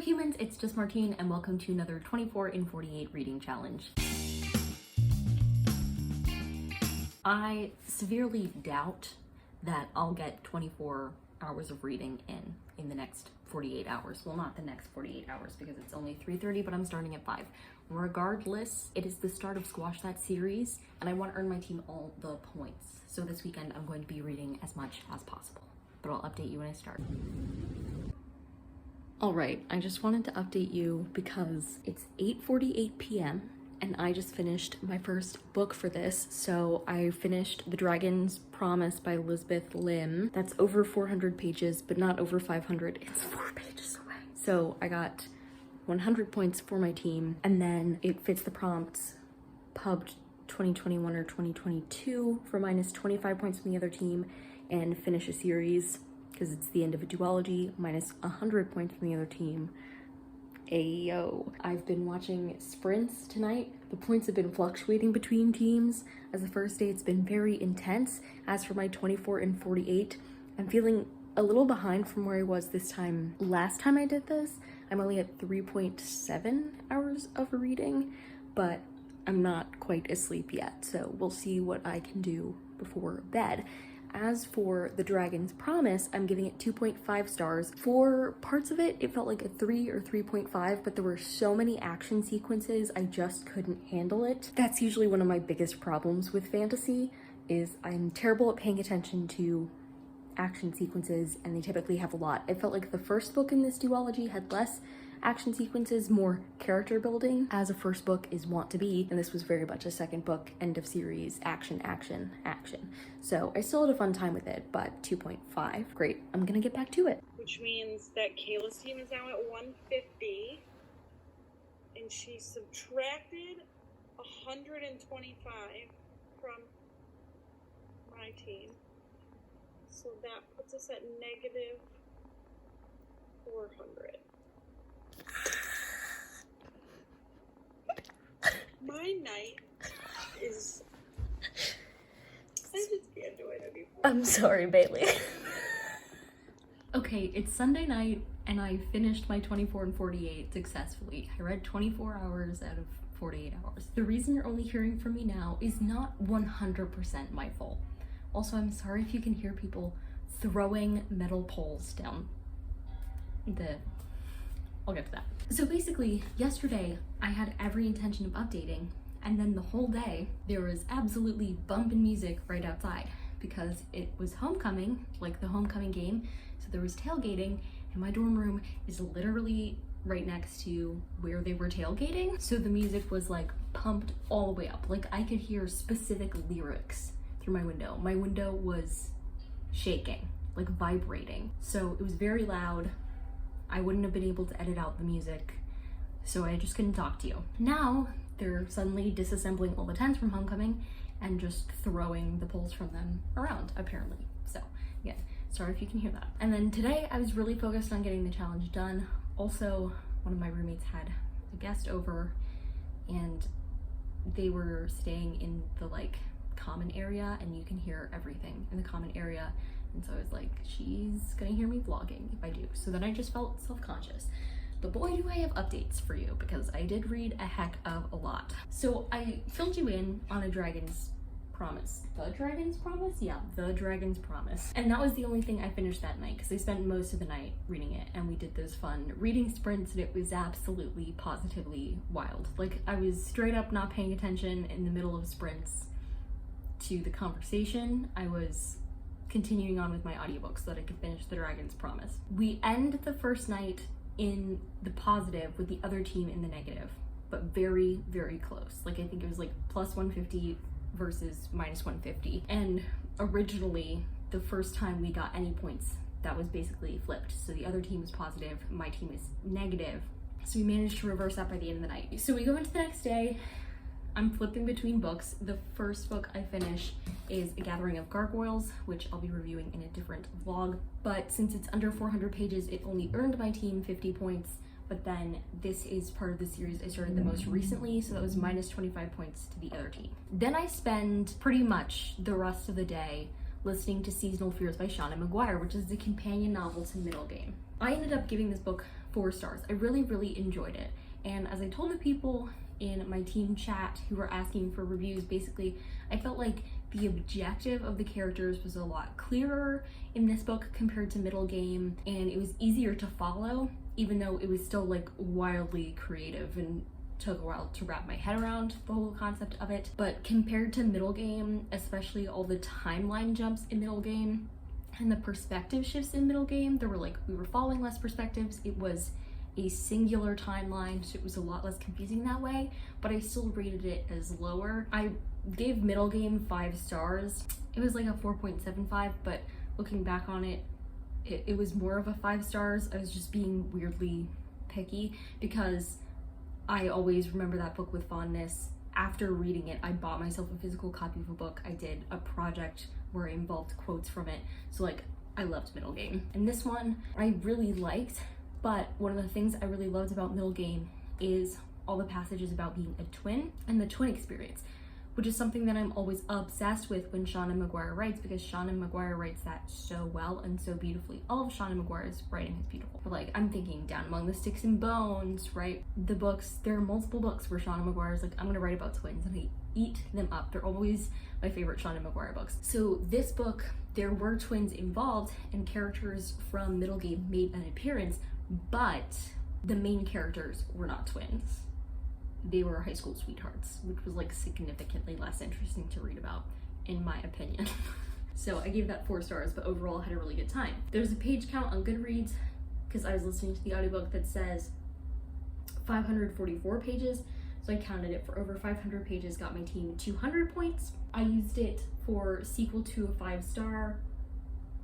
humans, it's just Martine and welcome to another 24 in 48 reading challenge. I severely doubt that I'll get 24 hours of reading in the next 48 hours. Well, not the next 48 hours because it's only 3:30, but I'm starting at 5. Regardless, it is the start of Squash That Series and I want to earn my team all the points. So this weekend I'm going to be reading as much as possible, but I'll update you when I start. Alright, I just wanted to update you because it's 8:48 p.m. and I just finished my first book for this. So I finished The Dragon's Promise by Elizabeth Lim. That's over 400 pages, but not over 500. It's 4 pages away. So I got 100 points for my team, and then it fits the prompts pubbed 2021 or 2022 for minus 25 points from the other team, and finish a series because it's the end of a duology, minus 100 points from the other team. Ayo. I've been watching sprints tonight. The points have been fluctuating between teams. As the first day, it's been very intense. As for my 24 and 48, I'm feeling a little behind from where I was this time. Last time I did this, I'm only at 3.7 hours of reading, but I'm not quite asleep yet, so we'll see what I can do before bed. As for The Dragon's Promise, I'm giving it 2.5 stars. For parts of it, it felt like a 3 or 3.5, but there were so many action sequences, I just couldn't handle it. That's usually one of my biggest problems with fantasy, is I'm terrible at paying attention to action sequences, and they typically have a lot. It felt like the first book in this duology had less action sequences, more character building, as a first book is wont to be, and this was very much a second book, end of series, action, action, action. So I still had a fun time with it, but 2.5, great. I'm gonna get back to it. Which means that Kayla's team is now at 150, and she subtracted 125 from my team. So that puts us at negative 400. My night is... I just can't do it anymore. I'm sorry, Bailey. Okay, it's Sunday night and I finished my 24 and 48 successfully. I read 24 hours out of 48 hours. The reason you're only hearing from me now is not 100% my fault. Also, I'm sorry if you can hear people throwing metal poles down the... I'll get to that. So basically, yesterday, I had every intention of updating, and then the whole day, there was absolutely bumping music right outside, because it was homecoming, like the homecoming game, so there was tailgating, and my dorm room is literally right next to where they were tailgating, so the music was like pumped all the way up. Like I could hear specific lyrics through my window. My window was shaking, like vibrating. So it was very loud. I wouldn't have been able to edit out the music, so I just couldn't talk to you. Now, they're suddenly disassembling all the tents from homecoming and just throwing the poles from them around, apparently. So, yeah, sorry if you can hear that. And then today, I was really focused on getting the challenge done. Also, one of my roommates had a guest over, and they were staying in the, like, common area, and you can hear everything in the common area. And so I was like, she's gonna hear me vlogging if I do. So then I just felt self-conscious. But boy, do I have updates for you, because I did read a heck of a lot. So I filled you in on A Dragon's Promise. The Dragon's Promise? Yeah, The Dragon's Promise. And that was the only thing I finished that night, because I spent most of the night reading it, and we did those fun reading sprints, and it was absolutely, positively wild. Like, I was straight up not paying attention in the middle of sprints to the conversation. I was continuing on with my audiobook so that I could finish The Dragon's Promise. We end the first night in the positive with the other team in the negative, but very, very close. Like, I think it was like plus 150 versus minus 150. And originally, the first time we got any points, that was basically flipped. So the other team was positive, my team is negative. So we managed to reverse that by the end of the night. So we go into the next day. I'm flipping between books. The first book I finish is A Gathering of Gargoyles, which I'll be reviewing in a different vlog. But since it's under 400 pages, it only earned my team 50 points. But then this is part of the series I started the most recently, so that was minus 25 points to the other team. Then I spend pretty much the rest of the day listening to Seasonal Fears by Shauna Maguire, which is the companion novel to Middle Game. I ended up giving this book 4 stars. I really, really enjoyed it. And as I told the people in my team chat who were asking for reviews, basically, I felt like the objective of the characters was a lot clearer in this book compared to Middle Game, and it was easier to follow, even though it was still like wildly creative and took a while to wrap my head around the whole concept of it. But compared to Middle Game, especially all the timeline jumps in Middle Game and the perspective shifts in Middle Game, we were following less perspectives. It was a singular timeline, so it was a lot less confusing that way, but I still rated it as lower. I gave Middle Game 5 stars. It was like a 4.75, but looking back on it, it was more of a 5 stars. I was just being weirdly picky because I always remember that book with fondness. After reading it, I bought myself a physical copy of a book. I did a project where I involved quotes from it, so like I loved Middle Game. And this one I really liked, but one of the things I really loved about Middle Game is all the passages about being a twin and the twin experience, which is something that I'm always obsessed with when Shauna Maguire writes, because Shauna Maguire writes that so well and so beautifully. All of Shauna Maguire's writing is beautiful. But like, I'm thinking Down Among the Sticks and Bones, right? The books, there are multiple books where Shauna Maguire's like, I'm gonna write about twins, and I eat them up. They're always my favorite Shauna Maguire books. So this book, there were twins involved and characters from Middle Game made an appearance, but the main characters were not twins. They were high school sweethearts, which was like significantly less interesting to read about, in my opinion. So I gave that 4 stars, but overall had a really good time. There's a page count on Goodreads, because I was listening to the audiobook, that says 544 pages. So I counted it for over 500 pages, got my team 200 points. I used it for sequel to a 5-star,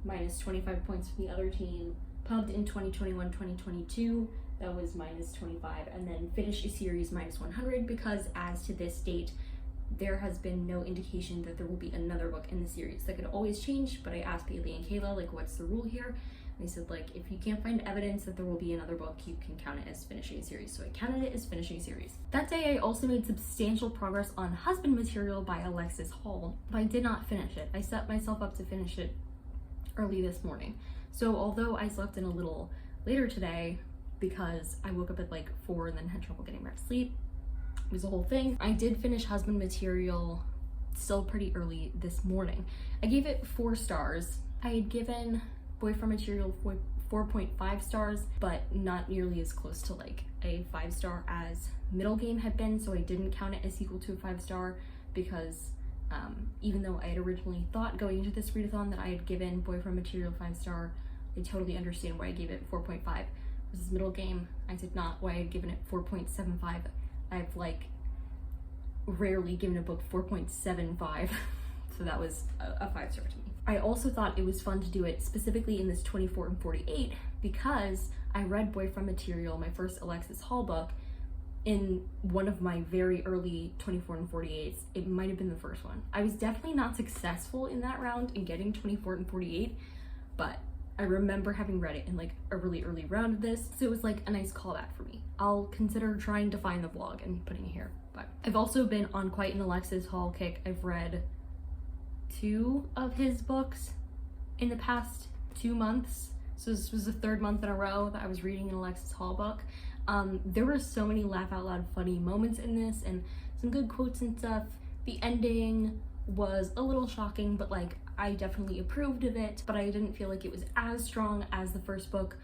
minus 25 points from the other team. Pubbed in 2021-2022, that was minus 25, and then finish a series minus 100, because as to this date, there has been no indication that there will be another book in the series. That could always change, but I asked Bailey and Kayla, like, what's the rule here? And they said, like, if you can't find evidence that there will be another book, you can count it as finishing a series. So I counted it as finishing a series. That day, I also made substantial progress on Husband Material by Alexis Hall, but I did not finish it. I set myself up to finish it early this morning. So although I slept in a little later today because I woke up at like 4 and then had trouble getting back to sleep, it was a whole thing, I did finish Husband Material still pretty early this morning. I gave it 4 stars. I had given Boyfriend Material 4.5 stars, but not nearly as close to like a 5-star as Middle Game had been, so I didn't count it as sequel to a 5-star, because even though I had originally thought going into this readathon that I had given Boyfriend Material 5-star, I totally understand why I gave it 4.5. This is Middle Game, I did not. Why I had given it 4.75. I've like rarely given a book 4.75, so that was a 5-star to me. I also thought it was fun to do it specifically in this 24 and 48 because I read Boyfriend Material, my first Alexis Hall book, in one of my very early 24 and 48s. It might have been the first one. I was definitely not successful in that round in getting 24 and 48, but I remember having read it in like a really early round of this, so it was like a nice callback for me. I'll consider trying to find the vlog and putting it here. But I've also been on quite an Alexis Hall kick. I've read 2 of his books in the past 2 months. So this was the 3rd month in a row that I was reading an Alexis Hall book. There were so many laugh out loud funny moments in this and some good quotes and stuff. The ending was a little shocking, but like I definitely approved of it, but I didn't feel like it was as strong as the first book,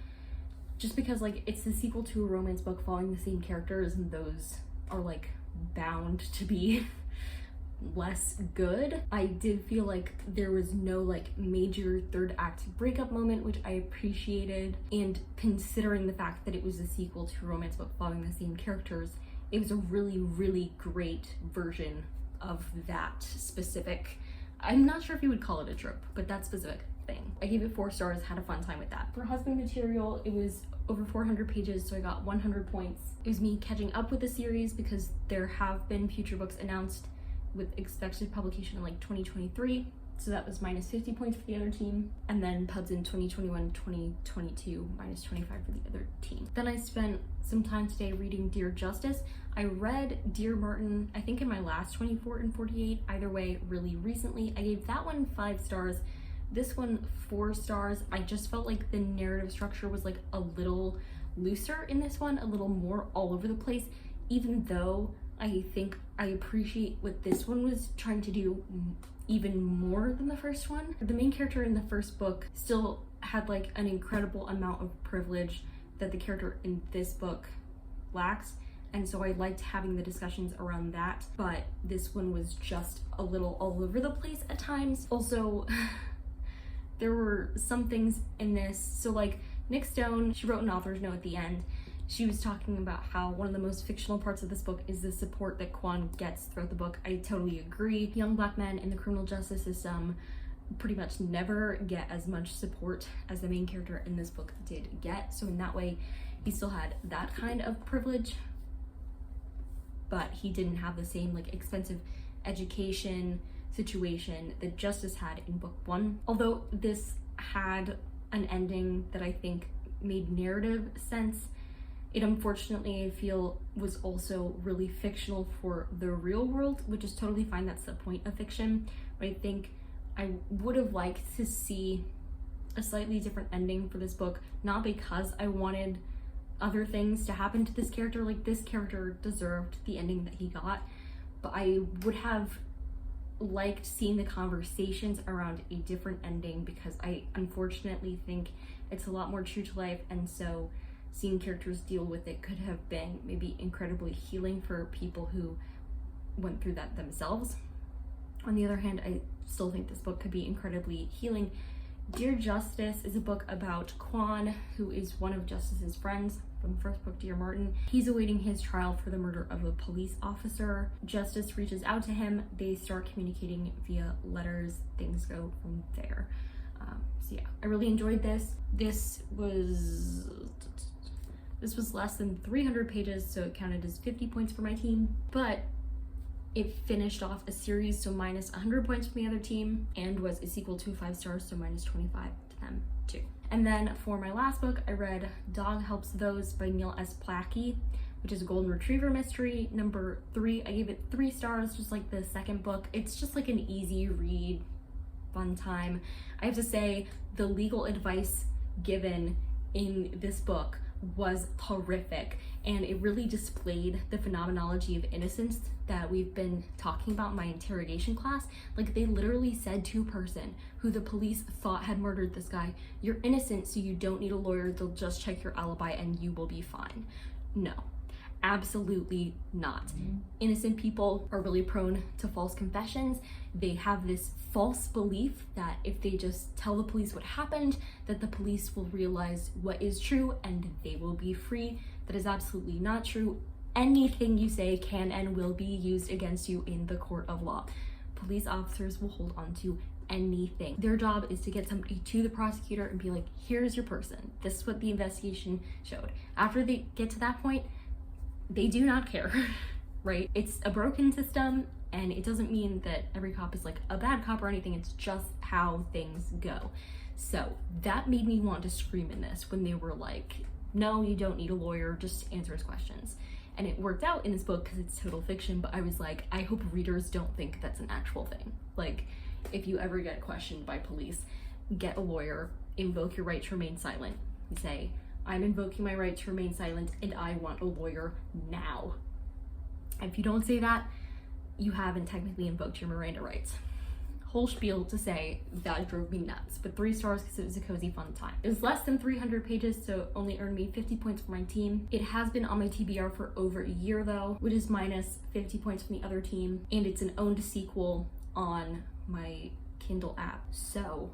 just because like it's the sequel to a romance book following the same characters, and those are like bound to be less good. I did feel like there was no like major 3rd act breakup moment, which I appreciated, and considering the fact that it was a sequel to a romance book following the same characters, it was a really, really great version of that specific, I'm not sure if you would call it a trope, but that specific thing. I gave it 4 stars, had a fun time with that. For Husband Material, it was over 400 pages, so I got 100 points. It was me catching up with the series because there have been future books announced with expected publication in like 2023, so that was minus 50 points for the other team, and then pubs in 2021-2022, minus 25 for the other team. Then I spent some time today reading Dear Justice. I read Dear Martin, I think in my last 24 and 48, either way, really recently. I gave that one 5 stars, this one 4 stars. I just felt like the narrative structure was like a little looser in this one, a little more all over the place, even though I think I appreciate what this one was trying to do even more than the first one. The main character in the first book still had like an incredible amount of privilege that the character in this book lacks, and so I liked having the discussions around that, but this one was just a little all over the place at times. Also, there were some things in this, so like Nick Stone, she wrote an author's note at the end. She was talking about how one of the most fictional parts of this book is the support that Quan gets throughout the book. I totally agree. Young black men in the criminal justice system pretty much never get as much support as the main character in this book did get. So in that way, he still had that kind of privilege, but he didn't have the same like expensive education situation that Justice had in book one. Although this had an ending that I think made narrative sense, it unfortunately, I feel, was also really fictional for the real world, which is totally fine. That's the point of fiction. But I think I would have liked to see a slightly different ending for this book, not because I wanted other things to happen to this character. Like, this character deserved the ending that he got, but I would have liked seeing the conversations around a different ending, because I unfortunately think it's a lot more true to life, and so seeing characters deal with it could have been maybe incredibly healing for people who went through that themselves. On the other hand, I still think this book could be incredibly healing. Dear Justice is a book about Quan, who is one of Justice's friends from the first book, Dear Martin. He's awaiting his trial for the murder of a police officer. Justice reaches out to him. They start communicating via letters. Things go from there. So yeah, I really enjoyed this. This was less than 300 pages, so it counted as 50 points for my team, but it finished off a series, so minus 100 points from the other team, and was a sequel to 5 stars, so minus 25 to them too. And then for my last book, I read Dog Helps Those by Neil S. Plackey, which is a golden retriever mystery, number 3. I gave it 3 stars, just like the second book. It's just like an easy read, fun time. I have to say, the legal advice given in this book was horrific, and it really displayed the phenomenology of innocence that we've been talking about in my interrogation class. Like, they literally said to a person who the police thought had murdered this guy, "You're innocent, so you don't need a lawyer, they'll just check your alibi and you will be fine." No, absolutely not. Innocent people are really prone to false confessions. They have this false belief that if they just tell the police what happened, that the police will realize what is true and they will be free. That is absolutely not true. Anything you say can and will be used against you in the court of law. Police officers will hold on to anything. Their job is to get somebody to the prosecutor and be like, here's your person. This is what the investigation showed. After they get to that point, they do not care, right? It's a broken system, and it doesn't mean that every cop is like a bad cop or anything. It's just how things go. So that made me want to scream in this when they were like, no, you don't need a lawyer, just answer his questions. And it worked out in this book because it's total fiction, but I was like, I hope readers don't think that's an actual thing. Like, if you ever get questioned by police, get a lawyer, invoke your right to remain silent. You say, I'm invoking my right to remain silent and I want a lawyer now. If you don't say that, you haven't technically invoked your Miranda rights. Whole spiel to say that drove me nuts, but 3 stars because it was a cozy, fun time. It was less than 300 pages, so it only earned me 50 points for my team. It has been on my TBR for over a year though, which is minus 50 points from the other team, and it's an owned sequel on my Kindle app, so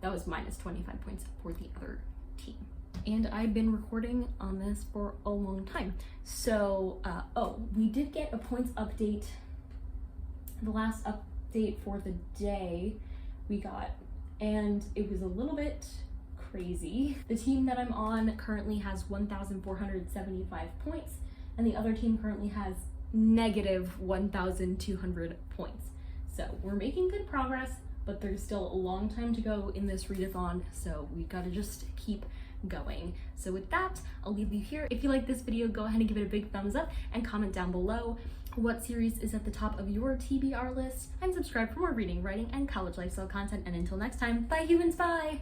that was minus 25 points for the other team. And I've been recording on this for a long time. So, we did get a points update. The last update for the day we got, and it was a little bit crazy. The team that I'm on currently has 1,475 points, and the other team currently has negative 1,200 points. So we're making good progress, but there's still a long time to go in this readathon, so we gotta just keep going. So with that, I'll leave you here. If you like this video, go ahead and give it a big thumbs up and comment down below what series is at the top of your TBR list, and subscribe for more reading, writing, and college lifestyle content. And until next time, bye humans, bye!